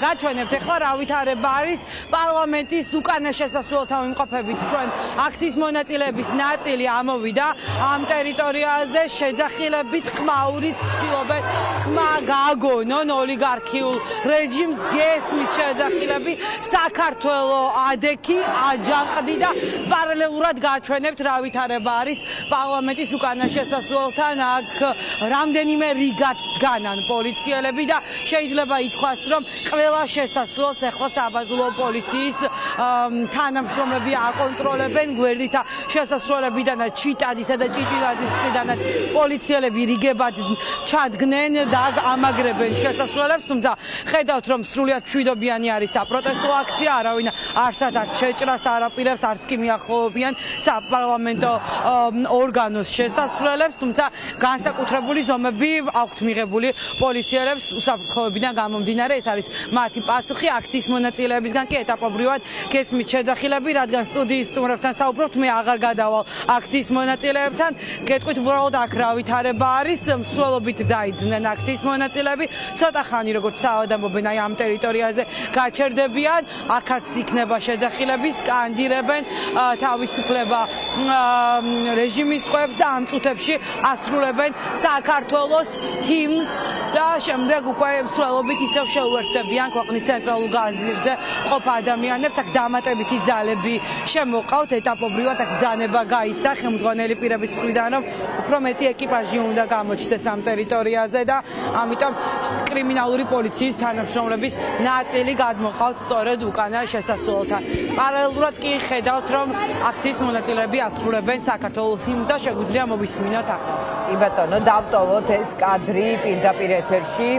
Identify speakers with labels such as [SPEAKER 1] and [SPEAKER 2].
[SPEAKER 1] გაჩვენებთ ახლა რა ვითარება არის პარლამენტის უკანა შესასვლელთან ვიმყოფებით ჩვენ აქციის მონაწილეების ნაწილი ამოვიდა ამ ტერიტორიაზე შეძახილებით ხმაურით ცდილობენ ხმა გააგონონ ოლიგარქიულ რეჟიმს გესმით შეძახილები საქართველო ადექი აჯანყდი და პარალელურად გაჩვენებთ რა ვითარება არის პარლამენტის უკანა შესასვლელთან აქ რამდენიმე რიგად დგანან პოლიციელები და შეიძლება ითქვას რომ ყველა შესასვლელს ახლა საბადო პოლიციის თანამშრომლები აკონტროლებენ გვერდით შესასვლელებიდანაც ჩიტადისა და ჭიჭილაძის მხრიდანაც პოლიციელები რიგებად ჩადგნენ და ამაგრებენ შესასვლელებს თუმცა ხედავთ რომ სრულიად მშვიდობიანი არის საპროტესტო აქცია არავინ არსად აქ შეჭრას არ აპირებს არც კი მიახლოვებიან საპარლამენტო ორგანოს შესასვლელებს თუმცა განსაკუთრებული ზომები აქვთ მიღებული პოლიციელებს უსაფრთხოებიდან გამომდინარე ეს არის მათი პასუხი აქციის მონაწილეებისგან კი ეტაპობრივად გესმით შეძახილები რადგან სტუდიის სტუმრებთან საუბრობთ მე აღარ გადავალ აქციის მონაწილეებთან გეტყვით უბრალოდ აქ რა ვითარება არის მსვლელობით დაიძნენ აქციის მონაწილეები ცოტა ხანი როგორც თავად ამბობენ აი ამ ტერიტორიაზე გაჩერდებიან აქაც იქნება შეძახილები სკანდირებენ თავისუფლება რეჟიმის ტყვეებს და ამ წუთებში ასრულებენ საქართველოს ჰიმნს და შემდეგ უკვე მსვლელობით ისევ შეუერთდებიან ქვეყნის ცენტრალურ გაზირზე ყოფ ადამიანებს აქ დამატებითი ძალები შემოყავთ ეტაპობრივად აქ ბრძანება გაიცა ხელმძღვანელი პირების მხრიდან რომ უფრო მეტი ეკიპაჟი უნდა გამოჩნდეს ამ ტერიტორიაზე და ამიტომ კრიმინალური პოლიციის თანამშრომლების ნაწილი გადმოყავთ სწორედ უკანა შესასვლელთან პარალელურად კი ხედავთ რომ აქციის მონაწილეები ასრულებენ საქართველოს ჰიმნს და შეგვიძლია მოვისმინოთ ახლა
[SPEAKER 2] კი ბატონო დავტოვოთ ეს კადრი პირდაპირ ეთერში